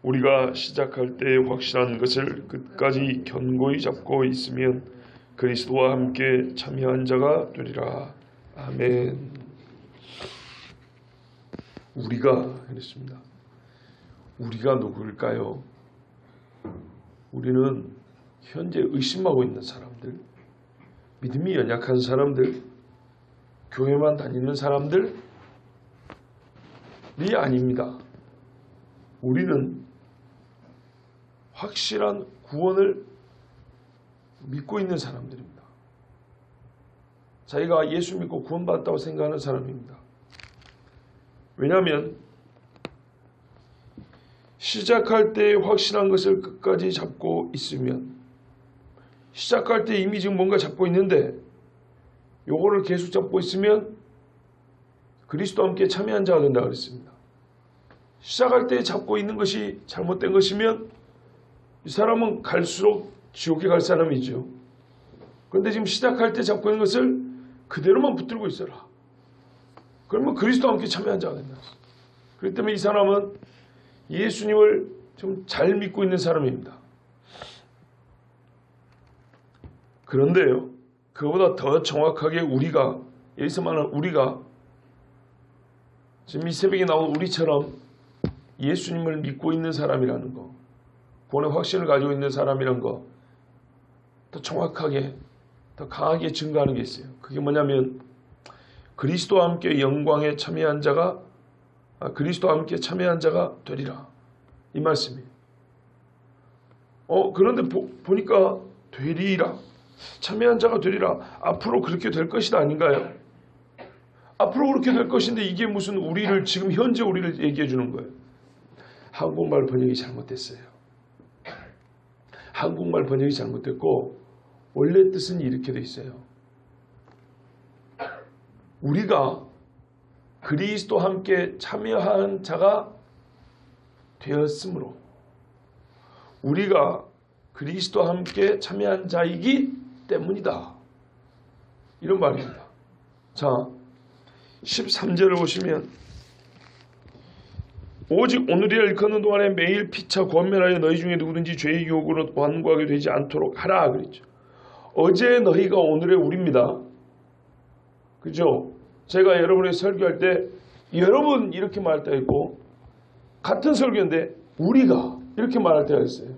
우리가 시작할 때 확실한 것을 끝까지 견고히 잡고 있으면 그리스도와 함께 참여한 자가 되리라. 아멘. 우리가 그랬습니다. 우리가 누구일까요? 우리는 현재 의심하고 있는 사람들, 믿음이 연약한 사람들, 교회만 다니는 사람들이 아닙니다. 우리는 확실한 구원을 믿고 있는 사람들입니다. 자기가 예수 믿고 구원받았다고 생각하는 사람입니다. 왜냐하면 시작할 때 확실한 것을 끝까지 잡고 있으면, 시작할 때 이미 지금 뭔가 잡고 있는데 요거를 계속 잡고 있으면 그리스도와 함께 참여한 자가 된다고 그랬습니다. 시작할 때 잡고 있는 것이 잘못된 것이면 이 사람은 갈수록 지옥에 갈 사람이죠. 그런데 지금 시작할 때 잡고 있는 것을 그대로만 붙들고 있어라. 그러면 그리스도와 함께 참여한 자가 된다. 그렇기 때문에 이 사람은 예수님을 좀 잘 믿고 있는 사람입니다. 그런데요, 그보다 더 정확하게 우리가, 여기서 말하는 우리가, 지금 이 새벽에 나온 우리처럼 예수님을 믿고 있는 사람이라는 거, 구원의 확신을 가지고 있는 사람이라는 거, 더 정확하게, 더 강하게 증거하는 게 있어요. 그게 뭐냐면 그리스도와 함께 영광에 참여한 자가, 그리스도와 함께 참여한 자가 되리라. 이 말씀이에요. 그런데 보니까 되리라. 참여한 자가 되리라. 앞으로 그렇게 될 것이다 아닌가요? 앞으로 그렇게 될 것인데 이게 무슨 우리를, 지금 현재 우리를 얘기해 주는 거예요. 한국말 번역이 잘못됐어요. 한국말 번역이 잘못됐고 원래 뜻은 이렇게 돼 있어요. 우리가 그리스도와 함께 참여한 자가 되었으므로, 우리가 그리스도와 함께 참여한 자이기 때문이다. 이런 말입니다. 자, 13절을 보시면 오직 오늘이라 일컫는 동안에 매일 피차 권면하여 너희 중에 누구든지 죄의 유혹으로 완고하게 되지 않도록 하라 그랬죠. 어제 너희가 오늘의 우리입니다. 그죠? 제가 여러분의 설교할 때 여러분 이렇게 말할 때가 있고, 같은 설교인데 우리가 이렇게 말할 때가 있어요.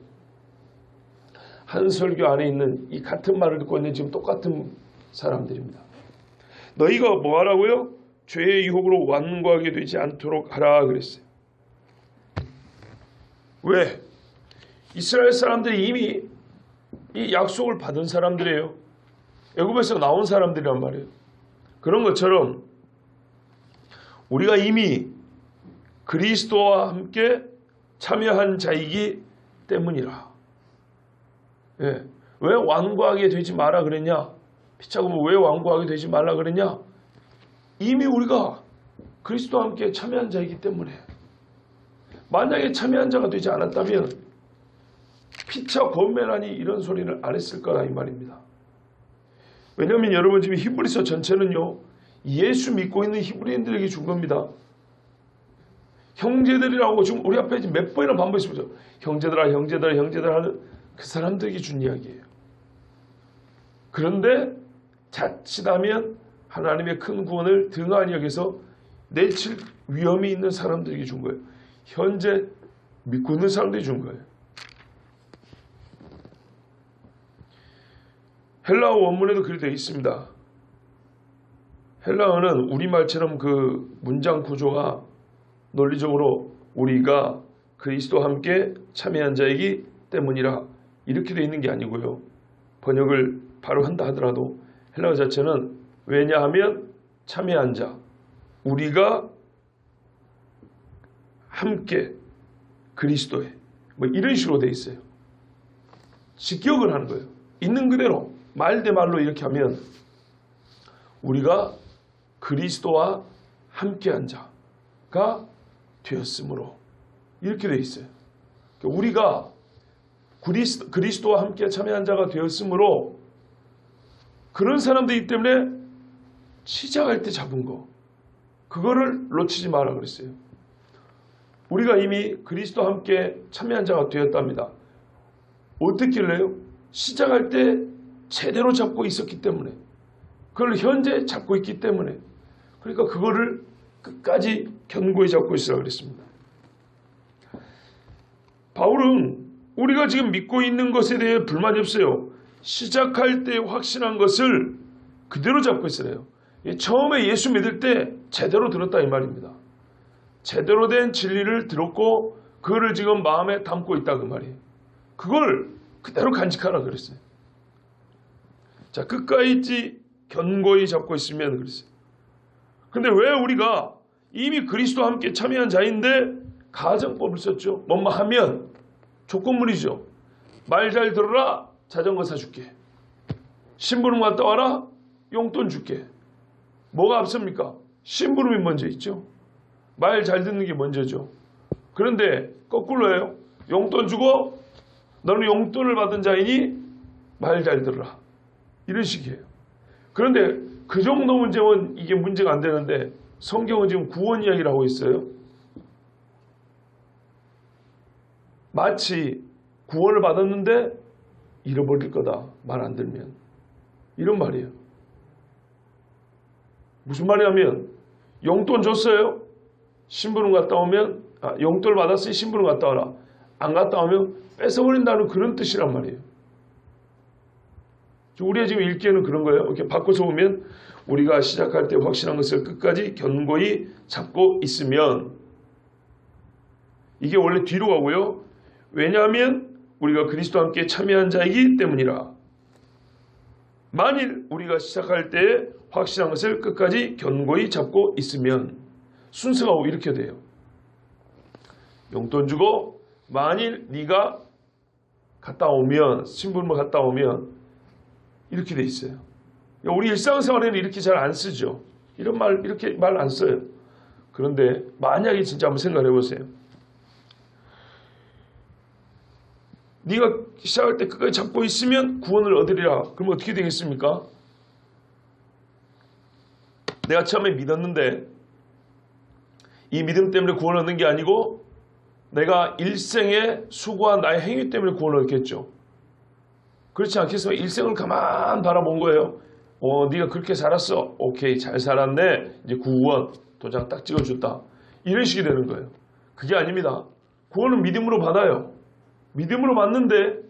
한 설교 안에 있는 이 같은 말을 듣고 있는 지금 똑같은 사람들입니다. 너희가 뭐 하라고요? 죄의 유혹으로 완고하게 되지 않도록 하라 그랬어요. 왜? 이스라엘 사람들이 이미 이 약속을 받은 사람들이에요. 애굽에서 나온 사람들이란 말이에요. 그런 것처럼 우리가 이미 그리스도와 함께 참여한 자이기 때문이라. 예. 왜 완고하게 되지 마라 그랬냐? 피차고 왜 완고하게 되지 말라 그랬냐? 이미 우리가 그리스도와 함께 참여한 자이기 때문에. 만약에 참여한 자가 되지 않았다면 피차 권면하니 이런 소리를 안 했을 거라 이 말입니다. 왜냐하면 여러분 지금 히브리서 전체는요, 예수 믿고 있는 히브리인들에게 준 겁니다. 형제들이라고 지금 우리 앞에 몇 번이나 반복했습니다. 형제들아, 형제들아, 형제들아 하는 그 사람들에게 준 이야기예요. 그런데 자칫하면 하나님의 큰 구원을 등한히 여기서 내칠 위험이 있는 사람들에게 준 거예요. 현재 믿고 있는 사람들이 준 거예요. 헬라어 원문에도 그렇게 되어 있습니다. 헬라어는 우리말처럼 그 문장 구조가 논리적으로 우리가 그리스도와 함께 참여한 자이기 때문이라 이렇게 되어 있는 게 아니고요. 번역을 바로 한다 하더라도 헬라어 자체는 왜냐하면 참여한 자, 우리가 함께 그리스도에 뭐 이런 식으로 되어 있어요. 직역을 하는 거예요. 있는 그대로 말 대 말로 이렇게 하면 우리가 그리스도와 함께한 자가 되었으므로 이렇게 되어 있어요. 우리가 그리스도와 함께 참여한 자가 되었으므로 그런 사람들이기 때문에 시작할 때 잡은 거 그거를 놓치지 마라 그랬어요. 우리가 이미 그리스도와 함께 참여한 자가 되었답니다. 어떻길래요? 시작할 때 제대로 잡고 있었기 때문에, 그걸 현재 잡고 있기 때문에, 그러니까 그거를 끝까지 견고히 잡고 있으라 그랬습니다. 바울은 우리가 지금 믿고 있는 것에 대해 불만이 없어요. 시작할 때 확신한 것을 그대로 잡고 있으래요. 처음에 예수 믿을 때 제대로 들었다 이 말입니다. 제대로 된 진리를 들었고 그거를 지금 마음에 담고 있다 그 말이에요. 그걸 그대로 간직하라 그랬어요. 자, 끝까지 견고히 잡고 있으면 그랬어요. 근데 왜 우리가 이미 그리스도와 함께 참여한 자인데 가정법을 썼죠? 뭐뭐 하면 조건물이죠. 말 잘 들어라, 자전거 사줄게. 심부름 갔다 와라, 용돈 줄게. 뭐가 앞섭니까? 심부름이 먼저 있죠. 말 잘 듣는 게 먼저죠. 그런데 거꾸로예요. 용돈 주고 너는 용돈을 받은 자이니 말 잘 들어라. 이런 식이에요. 그런데 그 정도 문제면 이게 문제가 안 되는데 성경은 지금 구원 이야기를 하고 있어요. 마치 구원을 받았는데 잃어버릴 거다. 말 안 들면. 이런 말이에요. 무슨 말이냐면 용돈 줬어요. 심부름 갔다 오면 용돈을 받았으니 심부름 갔다 와라. 안 갔다 오면 뺏어버린다는 그런 뜻이란 말이에요. 우리가 지금 읽기에는 그런 거예요. 이렇게 바꿔서 보면 우리가 시작할 때 확신한 것을 끝까지 견고히 잡고 있으면, 이게 원래 뒤로 가고요. 왜냐하면 우리가 그리스도와 함께 참여한 자이기 때문이라. 만일 우리가 시작할 때 확신한 것을 끝까지 견고히 잡고 있으면, 순서가 이렇게 돼요. 용돈 주고 만일 네가 갔다 오면, 심부름을 갔다 오면, 이렇게 돼 있어요. 우리 일상생활에는 이렇게 잘 안 쓰죠. 이런 말, 이렇게 말 안 써요. 그런데 만약에 진짜 한번 생각해 보세요. 네가 시작할 때 끝까지 잡고 있으면 구원을 얻으리라. 그러면 어떻게 되겠습니까? 내가 처음에 믿었는데 이 믿음 때문에 구원을 얻는 게 아니고 내가 일생에 수고한 나의 행위 때문에 구원을 얻겠죠. 그렇지 않겠습니까? 일생을 가만 바라본 거예요. 네가 그렇게 살았어. 오케이, 잘 살았네. 이제 구원 도장 딱 찍어줬다. 이런 식이 되는 거예요. 그게 아닙니다. 구원은 믿음으로 받아요. 믿음으로 받는데,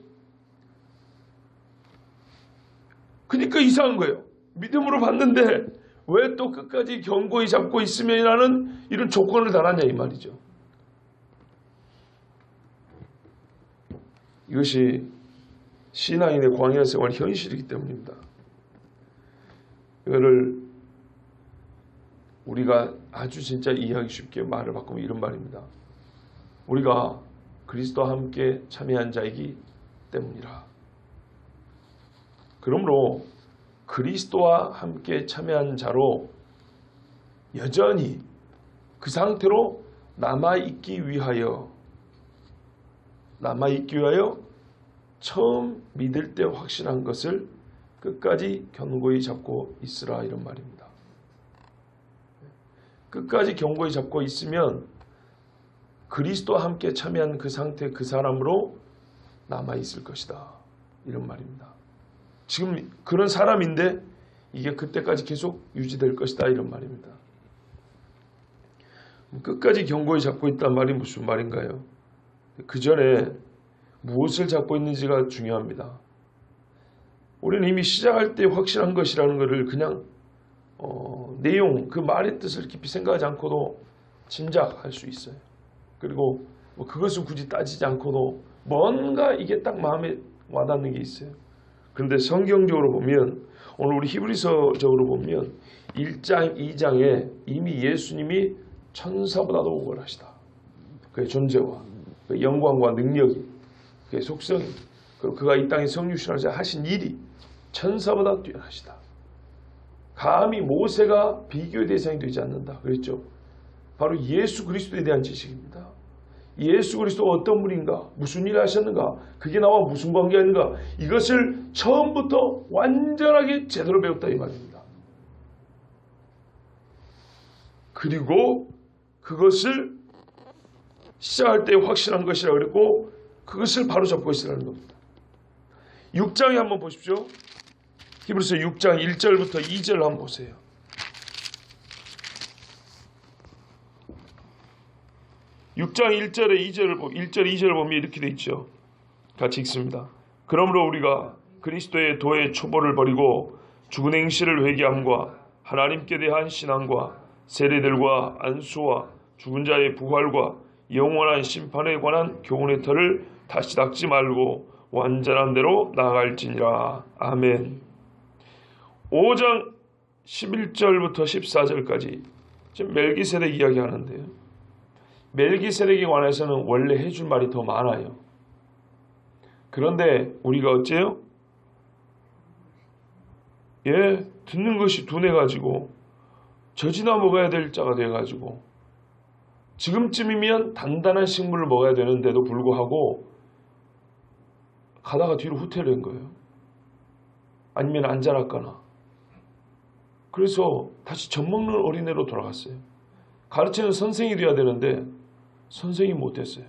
그러니까 이상한 거예요. 믿음으로 받는데 왜 또 끝까지 견고히 잡고 있으면이라는 이런 조건을 달았냐 이 말이죠. 이것이 신앙인의 광야 생활 현실이기 때문입니다. 이거를 우리가 아주 진짜 이해하기 쉽게 말을 바꾸면 이런 말입니다. 우리가 그리스도와 함께 참여한 자이기 때문이라. 그러므로 그리스도와 함께 참여한 자로 여전히 그 상태로 남아있기 위하여 처음 믿을 때 확신한 것을 끝까지 견고히 잡고 있으라 이런 말입니다. 끝까지 견고히 잡고 있으면 그리스도와 함께 참여한 그 상태 그 사람으로 남아있을 것이다 이런 말입니다. 지금 그런 사람인데 이게 그때까지 계속 유지될 것이다 이런 말입니다. 끝까지 견고히 잡고 있다는 말이 무슨 말인가요? 그 전에 무엇을 잡고 있는지가 중요합니다. 우리는 이미 시작할 때 확실한 것이라는 것을 그냥 내용, 그 말의 뜻을 깊이 생각하지 않고도 짐작할 수 있어요. 그리고 그것을 굳이 따지지 않고도 뭔가 이게 딱 마음에 와닿는 게 있어요. 그런데 성경적으로 보면 오늘 우리 히브리서적으로 보면 1장, 2장에 이미 예수님이 천사보다도 우월하시다. 그의 존재와 그의 영광과 능력이 그의 속성이 그리고 그가 이 땅에 성육신하자 하신 일이 천사보다 뛰어나시다. 감히 모세가 비교의 대상이 되지 않는다. 그랬죠. 바로 예수 그리스도에 대한 지식입니다. 예수 그리스도가 어떤 분인가, 무슨 일을 하셨는가, 그게 나와 무슨 관계인가, 이것을 처음부터 완전하게 제대로 배웠다 이 말입니다. 그리고 그것을 시작할 때 확실한 것이라 그랬고 그것을 바로 잡고 있으라는 겁니다. 6장에 한번 보십시오. 히브리서 6장 1절부터 2절 한번 보세요. 6장 1절에 1절 2절 보면 이렇게 되어 있죠. 같이 읽습니다. 그러므로 우리가 그리스도의 도의 초보를 버리고 죽은 행실을 회개함과 하나님께 대한 신앙과 세례들과 안수와 죽은 자의 부활과 영원한 심판에 관한 교훈의 터를 다시 닦지 말고 완전한 대로 나아갈지니라. 아멘. 5장 11절부터 14절까지 지금 멜기세덱 이야기하는데요. 멜기세덱에 관해서는 원래 해줄 말이 더 많아요. 그런데 우리가 어째요? 듣는 것이 둔해가지고 젖이나 먹어야 될 자가 돼가지고 지금쯤이면 단단한 식물을 먹어야 되는데도 불구하고 가다가 뒤로 후퇴를 한 거예요. 아니면 안 자랐거나. 그래서 다시 젖 먹는 어린애로 돌아갔어요. 가르치는 선생이 돼야 되는데 선생이 못했어요.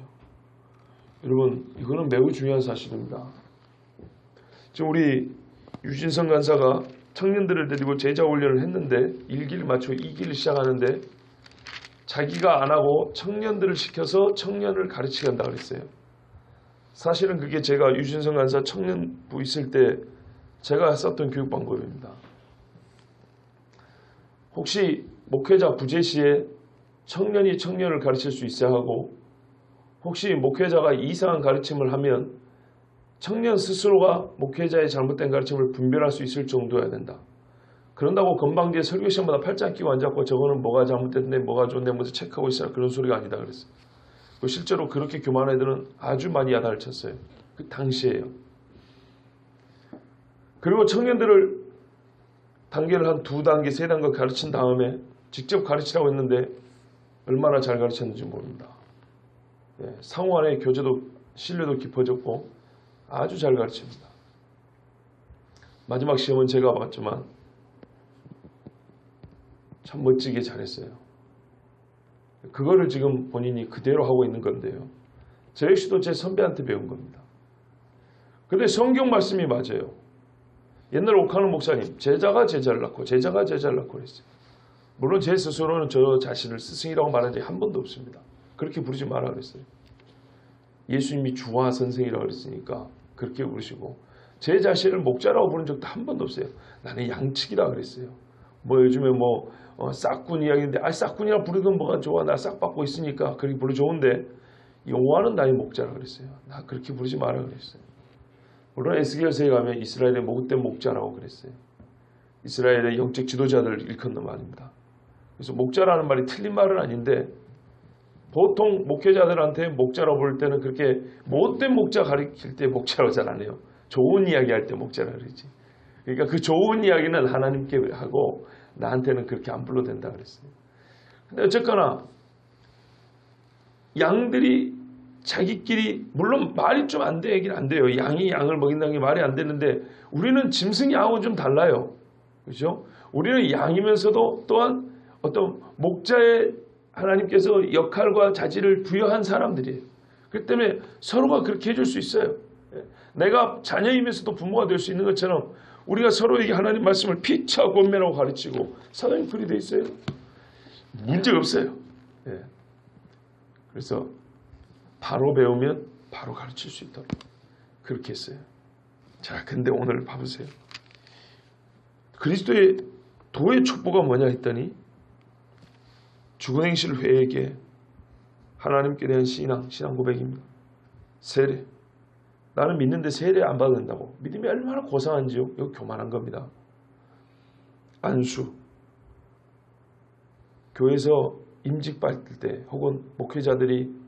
여러분, 이거는 매우 중요한 사실입니다. 지금 우리 유진성 간사가 청년들을 데리고 제자 훈련을 했는데 1기를 마치고 2기를 시작하는데 자기가 안 하고 청년들을 시켜서 청년을 가르치게 한다 그랬어요. 사실은 그게 제가 유진성 간사 청년부 있을 때 제가 썼던 교육 방법입니다. 혹시 목회자 부재 시에 청년이 청년을 가르칠 수 있어야 하고 혹시 목회자가 이상한 가르침을 하면 청년 스스로가 목회자의 잘못된 가르침을 분별할 수 있을 정도여야 된다. 그런다고 건방지게 설교 시간마다 팔짱 끼고 앉았고 저거는 뭐가 잘못됐는데 뭐가 좋은데 먼저 체크하고 있어라 그런 소리가 아니다 그랬어요. 실제로 그렇게 교만한 애들은 아주 많이 야단을 쳤어요. 그 당시에요. 그리고 청년들을 단계를 한 2단계, 3단계 가르친 다음에 직접 가르치라고 했는데 얼마나 잘 가르쳤는지 모릅니다. 상호 간의 교제도 신뢰도 깊어졌고 아주 잘 가르칩니다. 마지막 시험은 제가 봤지만 참 멋지게 잘했어요. 그거를 지금 본인이 그대로 하고 있는 건데요. 저 역시도 제 선배한테 배운 겁니다. 그런데 성경 말씀이 맞아요. 옛날 옥하는 목사님, 제자가 제자를 낳고 제자가 제자를 낳고 그랬어요. 물론 제 스스로는 저 자신을 스승이라고 말한 적이 한 번도 없습니다. 그렇게 부르지 마라 그랬어요. 예수님이 주와 선생이라고 그랬으니까 그렇게 부르시고 제 자신을 목자라고 부른 적도 한 번도 없어요. 나는 양측이라 그랬어요. 뭐 요즘에 싹군 이야기인데 싹군이라 부르든 뭐가 좋아. 나 싹 받고 있으니까 그렇게 부르 좋은데 여호와는 나의 목자라 그랬어요. 나 그렇게 부르지 마라 그랬어요. 물론 에스겔서에 가면 이스라엘의 목된 목자라고 그랬어요. 이스라엘의 영적 지도자들을 일컫는 말입니다. 그래서 목자라는 말이 틀린 말은 아닌데 보통 목회자들한테 목자라고 부를 때는 그렇게 못된 목자 가리킬 때 목자라고 잘 안 해요. 좋은 이야기 할 때 목자라 그러지. 그러니까 그 좋은 이야기는 하나님께 하고 나한테는 그렇게 안 불러도 된다 그랬어요. 근데 어쨌거나 양들이 자기끼리 물론 말이 좀 안 되긴 안 돼요. 양이 양을 먹인다는 게 말이 안 되는데 우리는 짐승이 양하고 좀 달라요. 그렇죠? 우리는 양이면서도 또한 어떤 목자의 하나님께서 역할과 자질을 부여한 사람들이에요. 그렇기 때문에 서로가 그렇게 해줄 수 있어요. 내가 자녀이면서도 부모가 될 수 있는 것처럼 우리가 서로에게 하나님 말씀을 피차 권면하고 가르치고 사도행 글이 돼 있어요. 문제가 없어요. 그래서 바로 배우면 바로 가르칠 수 있도록 그렇게 했어요. 자, 근데 오늘 봐보세요. 그리스도의 도의 촉보가 뭐냐 했더니 죽은 행실 회개, 하나님께 대한 신앙 고백입니다. 세례. 나는 믿는데 세례 안 받는다고. 믿음이 얼마나 고상한지요. 이거 교만한 겁니다. 안수. 교회에서 임직 받을 때 혹은 목회자들이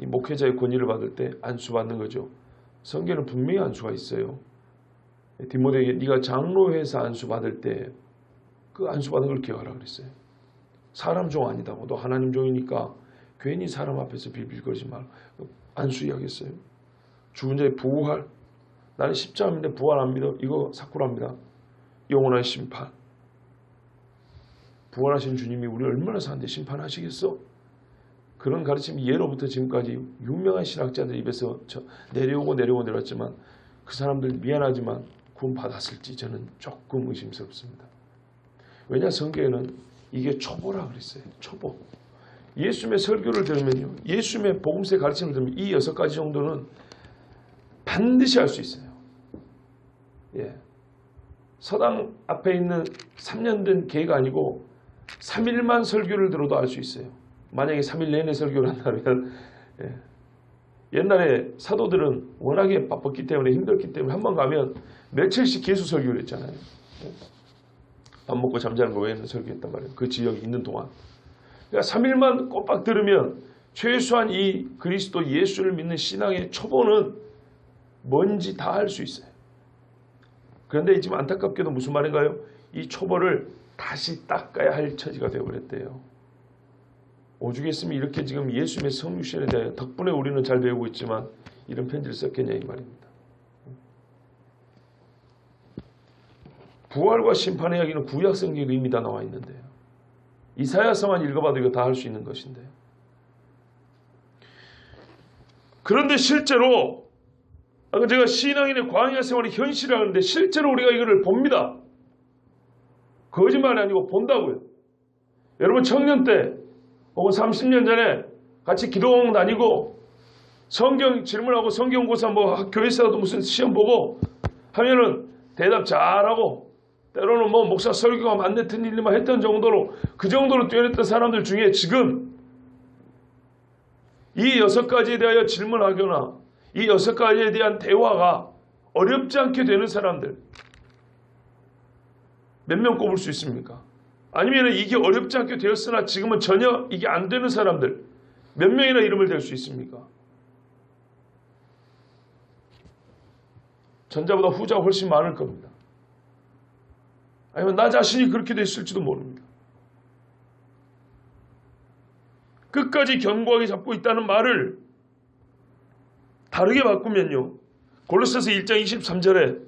이 목회자의 권위를 받을 때 안수 받는 거죠. 성경에는 분명히 안수가 있어요. 디모데에게 네가 장로회에서 안수 받을 때 그 안수 받는 걸 기억하라 그랬어요. 사람 종 아니다고. 너 하나님 종이니까 괜히 사람 앞에서 빌빌거리지 말고 안수 이야기했어요. 죽은 자의 부활. 나는 십자가인데 부활 안 믿어. 이거 사쿠랍니다. 영원한 심판. 부활하신 주님이 우리 얼마나 사는데 심판하시겠어? 그런 가르침이 예로부터 지금까지 유명한 신학자들 입에서 내려오고 내려왔지만 그 사람들 미안하지만 구원 받았을지 저는 조금 의심스럽습니다. 왜냐 성경에는 이게 초보라 그랬어요. 초보. 예수님의 설교를 들으면요. 예수님의 복음서의 가르침을 들으면 이 6가지 정도는 반드시 할 수 있어요. 예. 서당 앞에 있는 3년 된 계가 아니고 3일만 설교를 들어도 알 수 있어요. 만약에 3일 내내 설교를 한다면 예. 옛날에 사도들은 워낙에 바빴기 때문에 힘들기 때문에 한 번 가면 며칠씩 계속 설교를 했잖아요. 예. 밥 먹고 잠자는 거 외에는 설교했단 말이에요. 그 지역에 있는 동안. 그러니까 3일만 꼬박 들으면 최소한 이 그리스도 예수를 믿는 신앙의 초보는 뭔지 다 알 수 있어요. 그런데 지금 안타깝게도 무슨 말인가요? 이 초보를 다시 닦아야 할 처지가 되어버렸대요. 오죽했으면 이렇게 지금 예수님의 성육신에 대해 덕분에 우리는 잘 배우고 있지만 이런 편지를 썼겠냐 이 말입니다. 부활과 심판의 이야기는 구약 성경에 이미 다 나와 있는데요. 이사야서만 읽어봐도 이거 다 할 수 있는 것인데요. 그런데 실제로 아까 제가 신앙인의 광야 생활의 현실을 하는데 실제로 우리가 이거를 봅니다. 거짓말이 아니고 본다고요. 여러분 청년 때 혹은 30년 전에 같이 기도원 다니고 성경 질문하고 성경고사 뭐 교회에서도 무슨 시험 보고 하면은 대답 잘하고 때로는 뭐 목사 설교가 맞네 틀리만 했던 정도로 그 정도로 뛰어냈던 사람들 중에 지금 이 6가지에 대하여 질문하거나 이 6가지에 대한 대화가 어렵지 않게 되는 사람들 몇 명 꼽을 수 있습니까? 아니면 이게 어렵지 않게 되었으나 지금은 전혀 이게 안 되는 사람들 몇 명이나 이름을 댈 수 있습니까? 전자보다 후자가 훨씬 많을 겁니다. 아니면 나 자신이 그렇게 됐을지도 모릅니다. 끝까지 견고하게 잡고 있다는 말을 다르게 바꾸면요. 골로새서 1장 23절에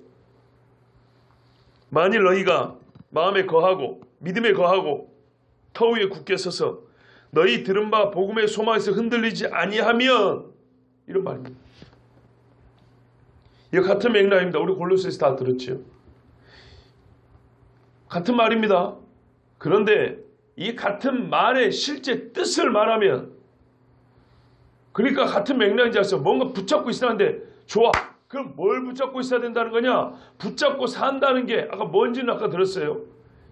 만일 너희가 마음에 거하고 믿음에 거하고 터 위에 굳게 서서 너희 들은 바 복음의 소망에서 흔들리지 아니하면 이런 말입니다. 이거 같은 맥락입니다. 우리 골로새서 다 들었죠. 같은 말입니다. 그런데 이 같은 말의 실제 뜻을 말하면 그러니까 같은 맥락인지 알았어요. 뭔가 붙잡고 있으라는데 좋아. 그럼 뭘 붙잡고 있어야 된다는 거냐? 붙잡고 산다는 게 아까 뭔지는 아까 들었어요.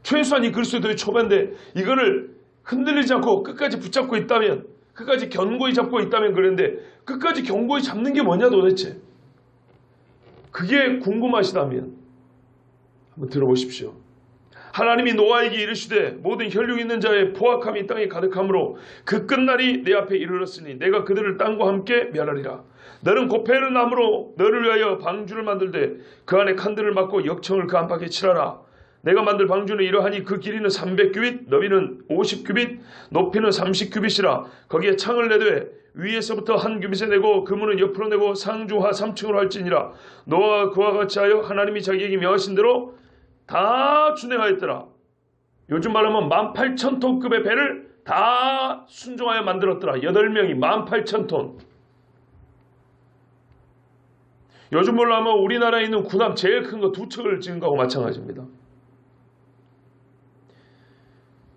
최소한 이 그리스도의 초반인데 이거를 흔들리지 않고 끝까지 붙잡고 있다면 끝까지 견고히 잡고 있다면 그랬는데 끝까지 견고히 잡는 게 뭐냐 도대체. 그게 궁금하시다면 한번 들어보십시오. 하나님이 노아에게 이르시되 모든 혈육 있는 자의 포악함이 이 땅에 가득하므로 그 끝날이 내 앞에 이르렀으니 내가 그들을 땅과 함께 멸하리라. 너는 고페르 나무로 너를 위하여 방주를 만들되 그 안에 칸들을 막고 역청을 그 안팎에 칠하라. 내가 만들 방주는 이러하니 그 길이는 300규빗 너비는 50규빗 높이는 30규빗이라. 거기에 창을 내되 위에서부터 한 규빗에 내고 그문은 옆으로 내고 상중하 3층으로 할지니라. 노아가 그와 같이 하여 하나님이 자기에게 명하신 대로 다 준행하였더라. 요즘 말하면 18,000톤급의 배를 다 순종하여 만들었더라. 8명이 18,000톤. 요즘 말로 하면 우리나라에 있는 군함 제일 큰 거 2척을 지은 거하고 마찬가지입니다.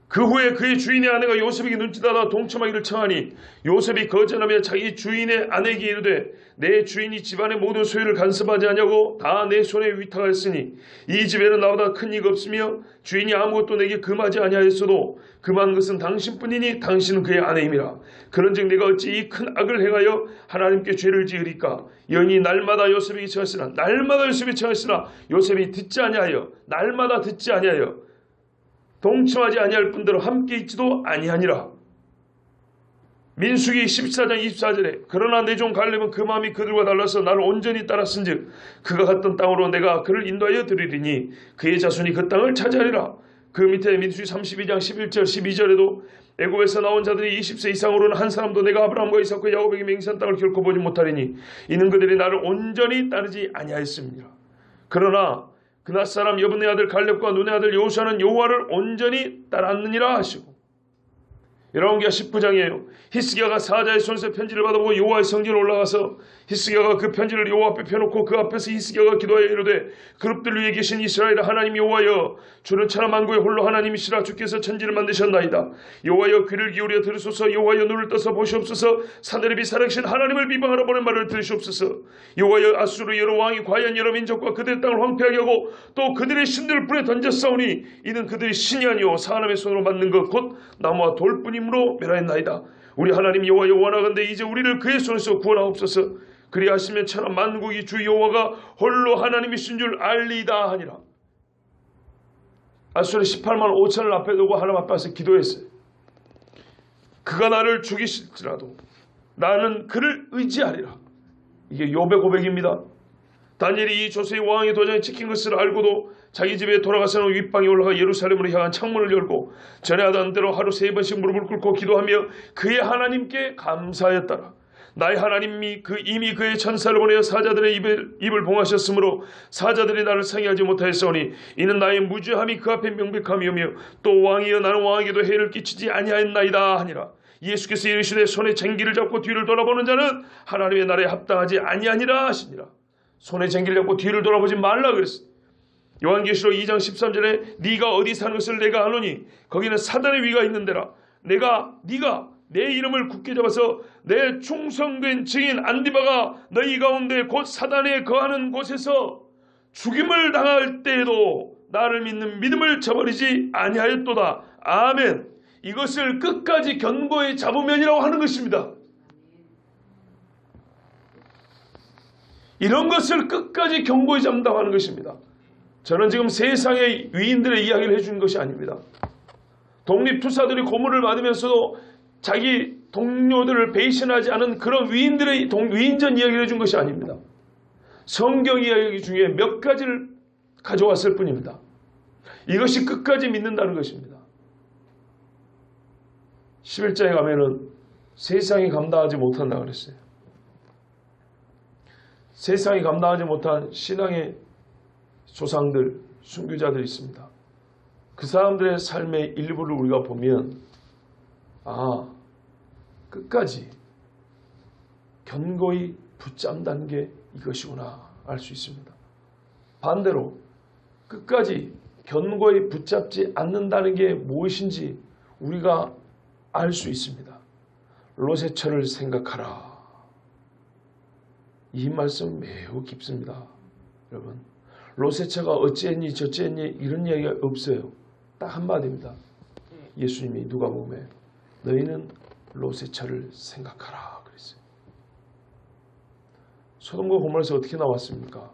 그 후에 그의 주인의 아내가 요셉에게 눈짓하다 동침하기를 청하니 요셉이 거절하며 자기 주인의 아내에게 이르되 내 주인이 집안의 모든 소유를 간섭하지 아니하고 다 내 손에 위탁하였으니 이 집에는 나보다 큰 이가 없으며 주인이 아무것도 내게 금하지 아니하였어도 금한 것은 당신뿐이니 당신은 그의 아내임이라. 그런즉 내가 어찌 이 큰 악을 행하여 하나님께 죄를 지으리까. 여인이 날마다 요셉에게 청하였으나 날마다 요셉에게 청하였으나 요셉이 듣지 아니하여 날마다 듣지 아니하여 동침하지 아니할 뿐더러 함께 있지도 아니하니라. 민수기 14장 24절에 그러나 내 종 갈렙은 그 마음이 그들과 달라서 나를 온전히 따랐은즉 그가 갔던 땅으로 내가 그를 인도하여 드리리니 그의 자손이 그 땅을 차지하리라. 그 밑에 민수기 32장 11절 12절에도 애굽에서 나온 자들이 20세 이상으로는 한 사람도 내가 아브라함과 이삭과 야곱에게 맹세한 땅을 결코 보지 못하리니 이는 그들이 나를 온전히 따르지 아니하였습니다. 그러나 그낫 사람 여분의 아들 갈렙과 눈의 아들 여호수아는 여호와를 온전히 따랐느니라 하시고 열왕기하 19장이에요. 히스기야가 사자의 손에서 편지를 받아보고 여호와의 성전에 올라가서 히스기야가 그 편지를 여호와 앞에 펴놓고 그 앞에서 히스기야가 기도하여 이르되 그룹들 위에 계신 이스라엘 하나님 여호와여, 주는 천하 만국의 홀로 하나님이시라. 주께서 천지를 만드셨나이다. 여호와여, 귀를 기울여 들으소서. 여호와여, 눈을 떠서 보시옵소서. 사대립이 살아계신 하나님을 비방하러 보낸 말을 들으시옵소서. 여호와여, 아수르 여러 왕이 과연 여러 민족과 그들의 땅을 황폐하게 하고 또 그들의 신들을 불에 던졌사오니 이는 그들이 신이 아니오 사람의 손으로 만든 것 곧 나무와 돌뿐이므로 멸하였나이다. 우리 하나님 여호와여, 원하건대 이제 우리를 그의 손에서 구원하옵소서. 그리하시면 천하 만국이 주 여호와가 홀로 하나님이신 줄 알리이다 하니라. 아수르 18만 5천을 앞에 두고 하나님 앞에서 기도했어요. 그가 나를 죽이실지라도 나는 그를 의지하리라. 이게 욥의 고백입니다. 다니엘이 이 조세의 왕의 도장에 찍힌 것을 알고도 자기 집에 돌아가서는 윗방에 올라가 예루살렘으로 향한 창문을 열고 전에 하던 대로 하루 3번씩 무릎을 꿇고 기도하며 그의 하나님께 감사하였더라. 나의 하나님이 이미 그의 천사를 보내어 사자들의 입을 봉하셨으므로 사자들이 나를 상해하지 못하였사오니 이는 나의 무죄함이 그 앞에 명백함이오며 또 왕이여 나는 왕에게도 해를 끼치지 아니하였나이다 하니라. 예수께서 이르시되 손에 쟁기를 잡고 뒤를 돌아보는 자는 하나님의 나라에 합당하지 아니하니라 하시니라. 손에 쟁기를 잡고 뒤를 돌아보지 말라 그랬어. 요한계시록 2장 13절에 네가 어디 사는 것을 내가 아노니 거기는 사단의 위가 있는 데라. 네가 내 이름을 굳게 잡아서 내 충성된 증인 안디바가 너희 가운데 곧 사단에 거하는 곳에서 죽임을 당할 때에도 나를 믿는 믿음을 저버리지 아니하였도다. 아멘. 이것을 끝까지 견고히 잡으면이라고 하는 것입니다. 이런 것을 끝까지 견고히 잡는다고 하는 것입니다. 저는 지금 세상의 위인들의 이야기를 해주는 것이 아닙니다. 독립투사들이 고문을 받으면서도 자기 동료들을 배신하지 않은 그런 위인들의 위인전 이야기를 해준 것이 아닙니다. 성경 이야기 중에 몇 가지를 가져왔을 뿐입니다. 이것이 끝까지 믿는다는 것입니다. 11장에 가면은 세상이 감당하지 못한다 그랬어요. 세상이 감당하지 못한 신앙의 조상들, 순교자들이 있습니다. 그 사람들의 삶의 일부를 우리가 보면 끝까지 견고히 붙잡는 게 이것이구나 알 수 있습니다. 반대로 끝까지 견고히 붙잡지 않는다는 게 무엇인지 우리가 알 수 있습니다. 롯의 생각하라. 이 말씀 매우 깊습니다. 여러분, 롯의 처가 어찌했니 저찌했니 이런 이야기가 없어요. 딱 한마디입니다. 예수님이 누가복음에 너희는 롯의 처를 생각하라 그랬어요. 소돔과 고모라에서 어떻게 나왔습니까?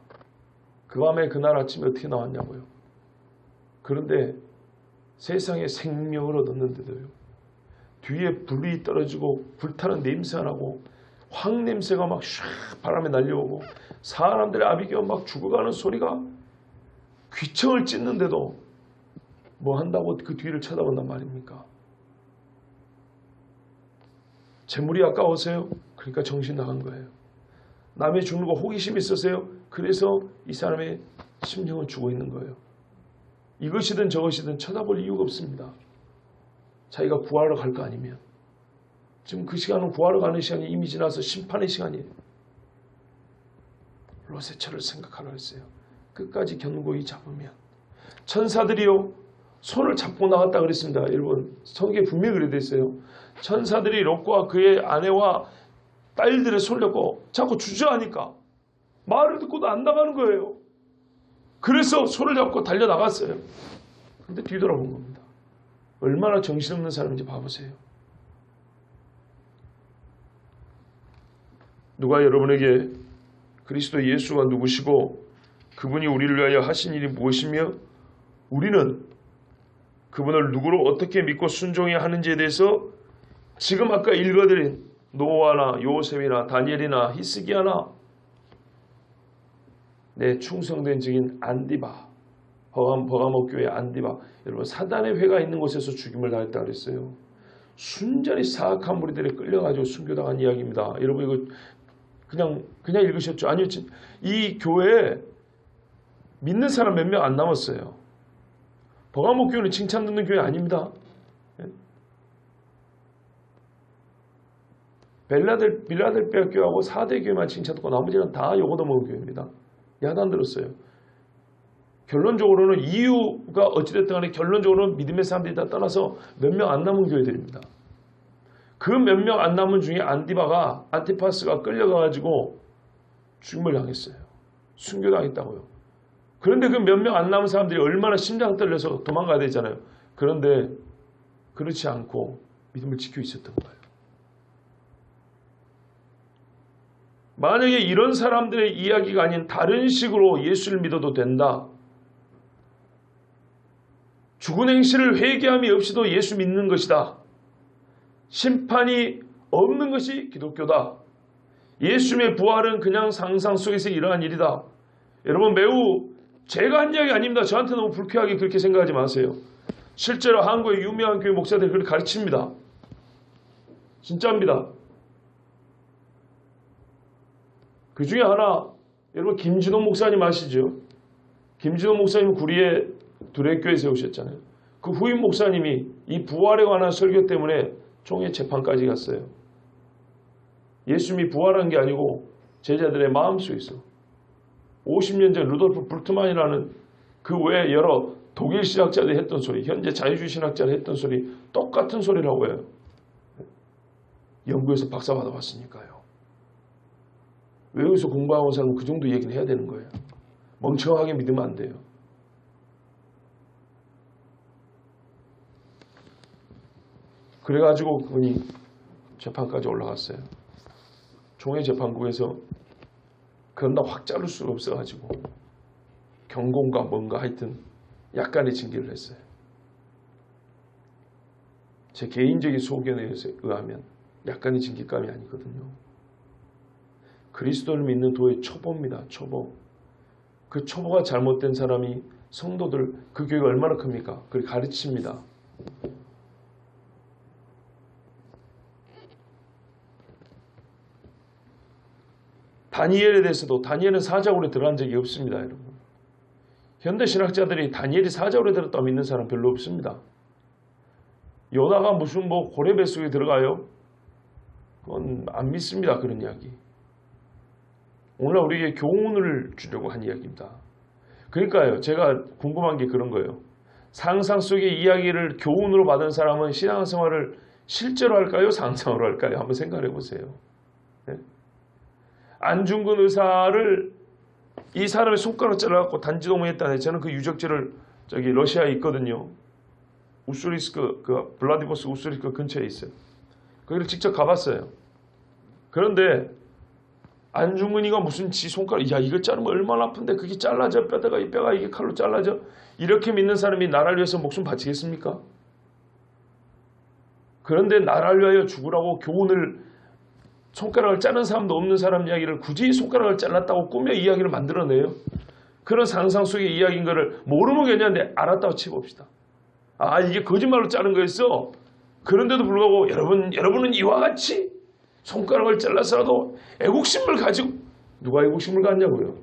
그 밤에 그날 아침에 어떻게 나왔냐고요. 그런데 세상에 생명을 얻었는데도요, 뒤에 불이 떨어지고 불타는 냄새가 나고 황 냄새가 막 샥 바람에 날려오고 사람들의 아비개가 막 죽어가는 소리가 귀청을 찢는데도 뭐 한다고 그 뒤를 쳐다본단 말입니까? 재물이 아까워서요? 그러니까 정신 나간 거예요. 남의 죽는 거 호기심이 있어서요? 그래서 이 사람의 심령은 죽어 있는 거예요. 이것이든 저것이든 쳐다볼 이유가 없습니다. 자기가 구하러 갈 거 아니면. 지금 그 시간은 구하러 가는 시간이 이미 지나서 심판의 시간이에요. 롯의 처를 생각하라 했어요. 끝까지 견고히 잡으면. 천사들이요, 손을 잡고 나갔다 그랬습니다. 여러분, 성경에 분명히 그래 있어요. 천사들이 롯과 그의 아내와 딸들의 손을 잡고 자꾸 주저하니까 말을 듣고도 안 나가는 거예요. 그래서 손을 잡고 달려나갔어요. 그런데 뒤돌아본 겁니다. 얼마나 정신없는 사람인지 봐보세요. 누가 여러분에게 그리스도 예수가 누구시고 그분이 우리를 위하여 하신 일이 무엇이며 우리는 그분을 누구로 어떻게 믿고 순종해야 하는지에 대해서 지금 아까 읽어드린 노아나 요셉이나 다니엘이나 히스기야나 내 충성된 증인 안디바, 버가모 교회 안디바, 여러분 사단의 회가 있는 곳에서 죽임을 당했다 그랬어요. 순전히 사악한 무리들에 끌려가지고 순교당한 이야기입니다. 여러분 이거 그냥 읽으셨죠? 아니요, 이 교회에 믿는 사람 몇 명 안 남았어요. 버가모 교회는 칭찬 듣는 교회 아닙니다. 빌라델피아 교회하고 4대 교회만 칭찬받고 나머지는 다 욕얻어먹은 교회입니다. 야단 들었어요. 결론적으로는 이유가 어찌됐든 간에 결론적으로는 믿음의 사람들이 다 떠나서 몇 명 안 남은 교회들입니다. 그 몇 명 안 남은 중에 안티파스가 끌려가가지고 죽임을 당했어요. 순교당했다고요. 그런데 그 몇 명 안 남은 사람들이 얼마나 심장 떨려서 도망가야 되잖아요. 그런데 그렇지 않고 믿음을 지키고 있었던 거예요. 만약에 이런 사람들의 이야기가 아닌 다른 식으로 예수를 믿어도 된다. 죽은 행실을 회개함이 없이도 예수 믿는 것이다. 심판이 없는 것이 기독교다. 예수님의 부활은 그냥 상상 속에서 일어난 일이다. 여러분 매우 제가 한 이야기 아닙니다. 저한테 너무 불쾌하게 그렇게 생각하지 마세요. 실제로 한국의 유명한 교회 목사들이 그렇게 가르칩니다. 진짜입니다. 그 중에 하나 여러분 김진호 목사님 아시죠? 김진호 목사님 구리에 두레교회 세우셨잖아요. 그 후임 목사님이 이 부활에 관한 설교 때문에 총회 재판까지 갔어요. 예수님이 부활한 게 아니고 제자들의 마음속에 있어. 50년 전 루돌프 불트만이라는 그 외에 여러 독일 신학자들이 했던 소리, 현재 자유주의 신학자들이 했던 소리 똑같은 소리라고 해요. 연구에서 박사 받아봤으니까요. 외국에서 공부하고 온 사람은 그 정도 얘기는 해야 되는 거예요. 멍청하게 믿으면 안 돼요. 그래가지고 그분이 재판까지 올라갔어요. 총회 재판국에서 그건 다 확 자를 수가 없어가지고 경고인가 뭔가 하여튼 약간의 징계를 했어요. 제 개인적인 소견에 의하면 약간의 징계감이 아니거든요. 그리스도를 믿는 도의 초보입니다. 초보. 그 초보가 잘못된 사람이 성도들 그 교회가 얼마나 큽니까? 그걸 가르칩니다. 다니엘에 대해서도 다니엘은 사자굴에 들어간 적이 없습니다. 여러분. 현대 신학자들이 다니엘이 사자굴에 들었다고 믿는 사람 별로 없습니다. 요나가 무슨 고래 뱃속에 들어가요? 그건 안 믿습니다. 그런 이야기. 오늘 우리에게 교훈을 주려고 한 이야기입니다. 그러니까요. 제가 궁금한 게 그런 거예요. 상상 속의 이야기를 교훈으로 받은 사람은 신앙생활을 실제로 할까요? 상상으로 할까요? 한번 생각해 보세요. 네? 안중근 의사를 이 사람의 손가락 잘라갖고 단지동했다네. 저는 그 유적지를 저기 러시아에 있거든요. 우스리스크, 블라디보스토크 우스리스크 근처에 있어요. 거기를 직접 가봤어요. 그런데 안중근이가 무슨 지 손가락, 야 이거 자르면 얼마나 아픈데 그게 잘라져 뼈가 이게 칼로 잘라져 이렇게 믿는 사람이 나라를 위해서 목숨 바치겠습니까? 그런데 나라를 위하여 죽으라고 교훈을 손가락을 자른 사람도 없는 사람 이야기를 굳이 손가락을 잘랐다고 꾸며 이야기를 만들어내요. 그런 상상 속의 이야기인 거를 모르면 괜찮은데 알았다고 치봅시다. 아 이게 거짓말로 자른 거였어. 그런데도 불구하고 여러분은 이와 같이 손가락을 잘라서라도 애국심을 가지고 누가 애국심을 갖냐고요.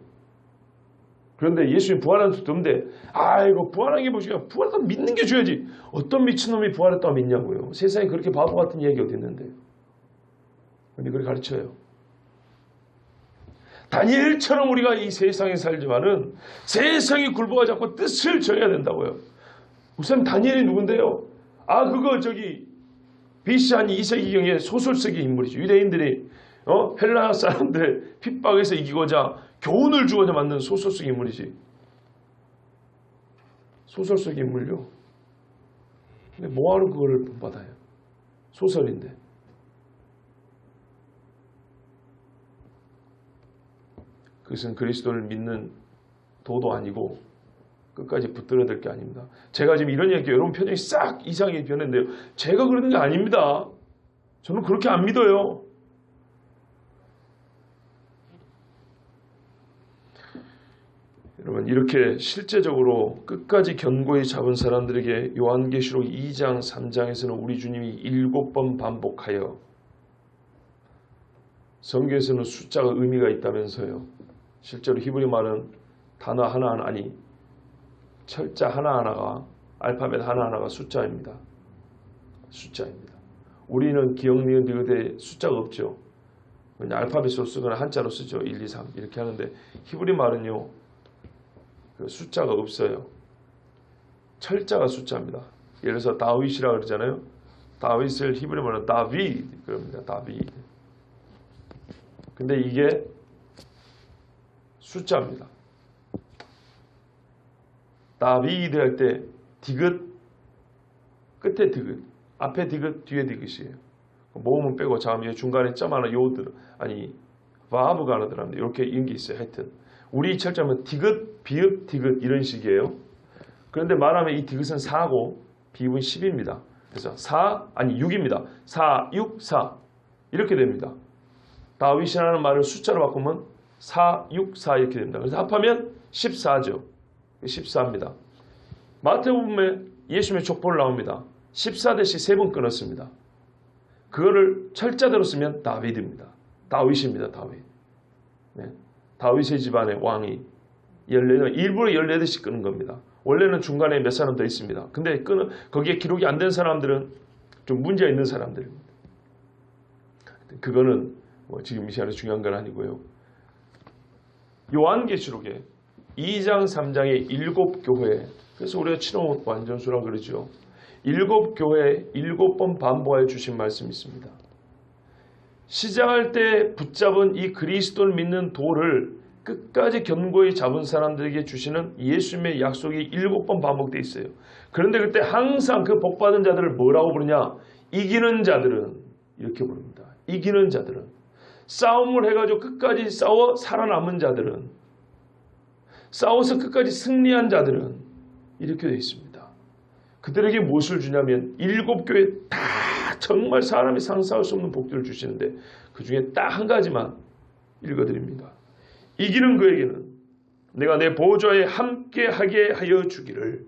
그런데 예수님 부활한 적도 없는데 이거 부활한 게 뭐지요? 부활했다고 믿는 게 줘야지. 어떤 미친놈이 부활했다고 믿냐고요. 세상에 그렇게 바보 같은 얘기 어디 있는데. 근데 그걸 가르쳐요. 다니엘처럼 우리가 이 세상에 살지만은 세상이 굴복하 자꾸 뜻을 정해야 된다고요. 우선 다니엘이 누군데요? 그거 BC 한 2세기경의 소설 속의 인물이죠. 유대인들이 헬라 사람들의 핍박에서 이기고자 교훈을 주고자 만든 소설 속의 인물이지. 소설 속의 인물요. 근데 뭐하러 그거를 본받아요? 소설인데. 그것은 그리스도를 믿는 도도 아니고 끝까지 붙들어야 될 게 아닙니다. 제가 지금 이런 얘기 여러분 표정이 싹 이상하게 변했는데요. 제가 그러는 게 아닙니다. 저는 그렇게 안 믿어요. 여러분 이렇게 실제적으로 끝까지 견고히 잡은 사람들에게 요한계시록 2장 3장에서는 우리 주님이 7번 반복하여 성경에서는 숫자가 의미가 있다면서요. 실제로 히브리 말은 단어 하나하나 아니 철자 하나하나가 알파벳 하나하나가 숫자입니다. 숫자입니다. 우리는 기억, 니은, 디귿에 숫자가 없죠. 그냥 알파벳으로 쓰거나 한자로 쓰죠. 1, 2, 3 이렇게 하는데 히브리 말은요. 그 숫자가 없어요. 철자가 숫자입니다. 예를 들어서 다윗이라고 그러잖아요. 다윗을 히브리 말로 다비드 그럽니다. 다비드. 근데 이게 숫자입니다. 다비드 할 때 디귿 끝에 디귿 앞에 디귿 뒤에 디귿이에요. 모음은 빼고 자음 중간에 점 하나 요드 아니 바브가 하나 들어갑니다. 이렇게 이런 게 있어요. 하여튼 우리 철자면 디귿 비읍 디귿 이런 식이에요. 그런데 말하면 이 디귿은 4고 비읍은 10입니다. 그래서 6입니다. 4, 6, 4 이렇게 됩니다. 다윗이라는 말을 숫자로 바꾸면 4, 6, 4 이렇게 됩니다. 그래서 합하면 14죠. 14입니다. 마태복음에 예수님의 족보를 나옵니다. 14 대시 3번 끊었습니다. 그거를 철자대로 쓰면 다윗입니다. 다윗입니다. 다윗. 네. 다윗의 집안의 왕이 14, 일부러 14대씩 끊은 겁니다. 원래는 중간에 몇 사람 더 있습니다. 근데 거기에 기록이 안 된 사람들은 좀 문제가 있는 사람들입니다. 그거는 뭐 지금 이 시간에 중요한 건 아니고요. 요한계시록에 2장 3장의 7교회 그래서 우리가 친호 완전수라고 그러죠. 7교회에 7번 반복하여 주신 말씀이 있습니다. 시작할 때 붙잡은 이 그리스도를 믿는 도를 끝까지 견고히 잡은 사람들에게 주시는 예수님의 약속이 7번 반복되어 있어요. 그런데 그때 항상 그 복받은 자들을 뭐라고 부르냐? 이기는 자들은 이렇게 부릅니다. 이기는 자들은 싸움을 해가지고 끝까지 싸워 살아남은 자들은 싸워서 끝까지 승리한 자들은 이렇게 되어 있습니다. 그들에게 무엇을 주냐면 7교회 다 정말 사람이 상상할 수 없는 복들을 주시는데 그 중에 딱 한 가지만 읽어드립니다. 이기는 그에게는 내가 내 보좌에 함께하게 하여 주기를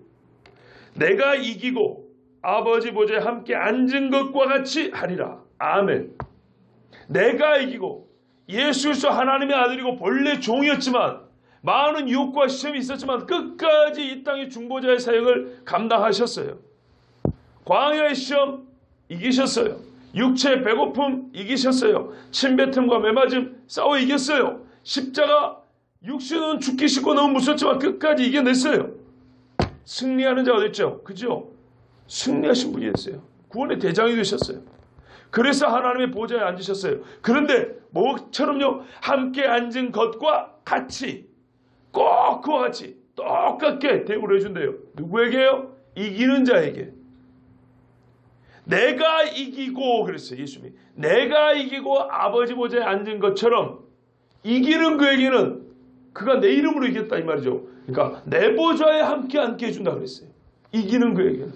내가 이기고 아버지 보좌에 함께 앉은 것과 같이 하리라. 아멘. 내가 이기고 예수 그리스도 하나님의 아들이고 본래 종이었지만 많은 유혹과 시험이 있었지만 끝까지 이 땅의 중보자의 사역을 감당하셨어요. 광야의 시험 이기셨어요. 육체의 배고픔 이기셨어요. 침뱉음과 매맞음 싸워 이겼어요. 십자가 육신은 죽기 싫고 너무 무섭지만 끝까지 이겨냈어요. 승리하는 자가 됐죠. 그죠? 승리하신 분이 됐어요. 구원의 대장이 되셨어요. 그래서 하나님의 보좌에 앉으셨어요. 그런데 뭐처럼요? 함께 앉은 것과 같이 꼭 그와 같이 똑같게 대우를 해준대요. 누구에게요? 이기는 자에게. 내가 이기고 그랬어요. 예수님이. 내가 이기고 아버지 보좌에 앉은 것처럼 이기는 그에게는 그가 내 이름으로 이겼다 이 말이죠. 그러니까 내 보좌에 함께 앉게 해준다 그랬어요. 이기는 그에게는.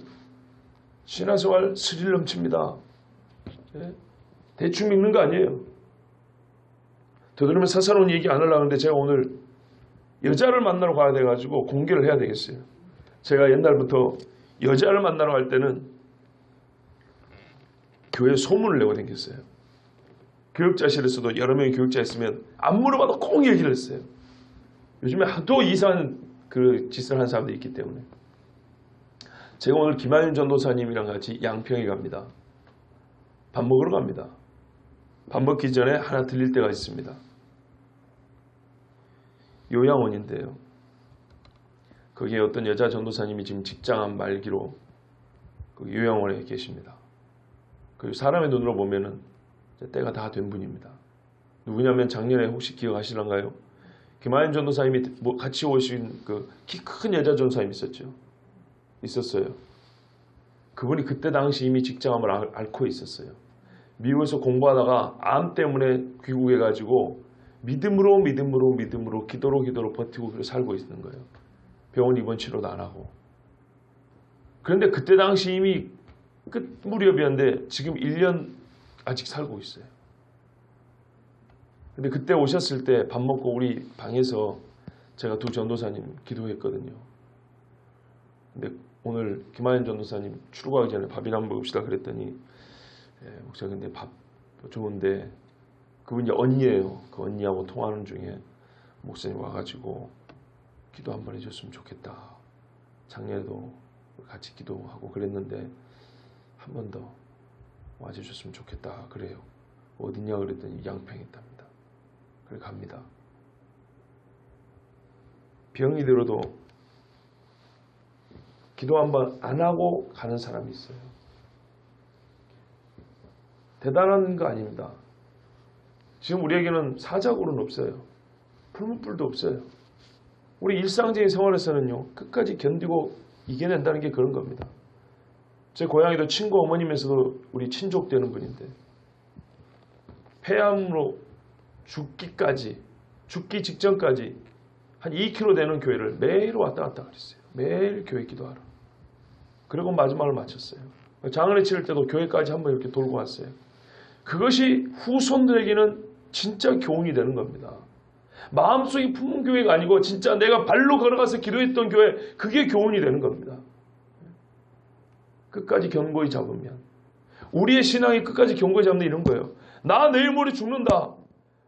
신앙생활 스릴 넘칩니다. 네? 대충 읽는 거 아니에요. 되도록이면 사사로운 얘기 안 하려고 하는데 제가 오늘 여자를 만나러 가야 돼가지고 공개를 해야 되겠어요. 제가 옛날부터 여자를 만나러 갈 때는 교회 소문을 내고 다녔어요. 교육자실에서도 여러 명의 교육자 있으면 안 물어봐도 꼭 얘기를 했어요. 요즘에 하도 이상한 그 짓을 하는 사람들이 있기 때문에. 제가 오늘 김하윤 전도사님이랑 같이 양평에 갑니다. 밥 먹으러 갑니다. 밥 먹기 전에 하나 들릴 때가 있습니다. 요양원인데요. 거기에 어떤 여자 전도사님이 지금 직장암 말기로 그 요양원에 계십니다. 그 사람의 눈으로 보면은 때가 다 된 분입니다. 누구냐면 작년에 혹시 기억하시는가요? 김하연 전도사님이 같이 오신 그 키 큰 여자 전도사님 있었어요. 그분이 그때 당시 이미 직장암을 앓고 있었어요. 미국에서 공부하다가 암 때문에 귀국해가지고 믿음으로 기도로 버티고 살고 있는 거예요. 병원 입원 치료도 안 하고. 그런데 그때 당시 이미 끝 무렵이었는데 지금 1년 아직 살고 있어요. 근데 그때 오셨을 때 밥 먹고 우리 방에서 제가 두 전도사님 기도했거든요. 근데 오늘 김하연 전도사님 출국하기 전에 밥이나 한번 먹읍시다 그랬더니 목사님 근데 밥 좋은데 그분이 언니예요. 그 언니하고 통화하는 중에 목사님 와가지고 기도 한번 해줬으면 좋겠다. 작년에도 같이 기도하고 그랬는데 한 번 더 와주셨으면 좋겠다. 그래요. 어디냐 그랬더니 양평에 있답니다. 그래 갑니다. 병이 들어도 기도 한번 안 하고 가는 사람이 있어요. 대단한 거 아닙니다. 지금 우리에게는 사자굴은 없어요. 풀무불도 없어요. 우리 일상적인 생활에서는요, 끝까지 견디고 이겨낸다는 게 그런 겁니다. 제 고향에도 친구 어머님에서도 우리 친족 되는 분인데, 폐암으로 죽기 직전까지 한 2km 되는 교회를 매일 왔다 갔다 그랬어요. 매일 교회 기도하러. 그리고 마지막을 마쳤어요. 장례 치를 때도 교회까지 한번 이렇게 돌고 왔어요. 그것이 후손들에게는 진짜 교훈이 되는 겁니다. 마음속에 품은 교회가 아니고 진짜 내가 발로 걸어가서 기도했던 교회, 그게 교훈이 되는 겁니다. 끝까지 견고히 잡으면. 우리의 신앙이 끝까지 견고히 잡는 이런 거예요. 나 내일 모레 죽는다.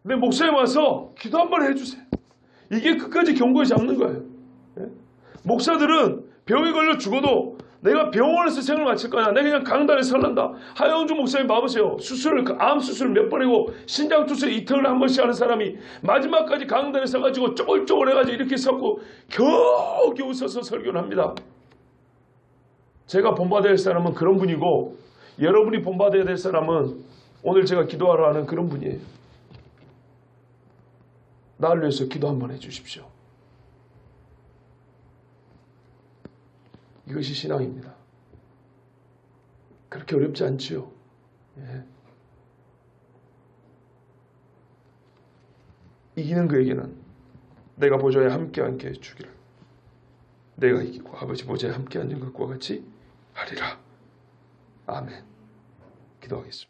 내 목사님 와서 기도 한번 해주세요. 이게 끝까지 견고히 잡는 거예요. 목사들은 병에 걸려 죽어도 내가 병원에서 생을 마칠 거야. 내가 그냥 강단에 설란다. 하영주 목사님 봐보세요. 암 수술을 몇 번이고 신장 투수 이틀에 한 번씩 하는 사람이 마지막까지 강단에 서가지고 쪼글쪼글 해가지고 이렇게 서고 겨우겨우 서서 설교를 합니다. 제가 본받아야 될 사람은 그런 분이고 여러분이 본받아야 될 사람은 오늘 제가 기도하러 하는 그런 분이에요. 나를 위해서 기도 한번 해주십시오. 이것이 신앙입니다. 그렇게 어렵지 않지요. 예. 이기는 그에게는 내가 보좌에 함께 앉게 해주기를 내가 이기고 아버지 보좌에 함께 앉은 것과 같이 하리라. 아멘. 기도하겠습니다.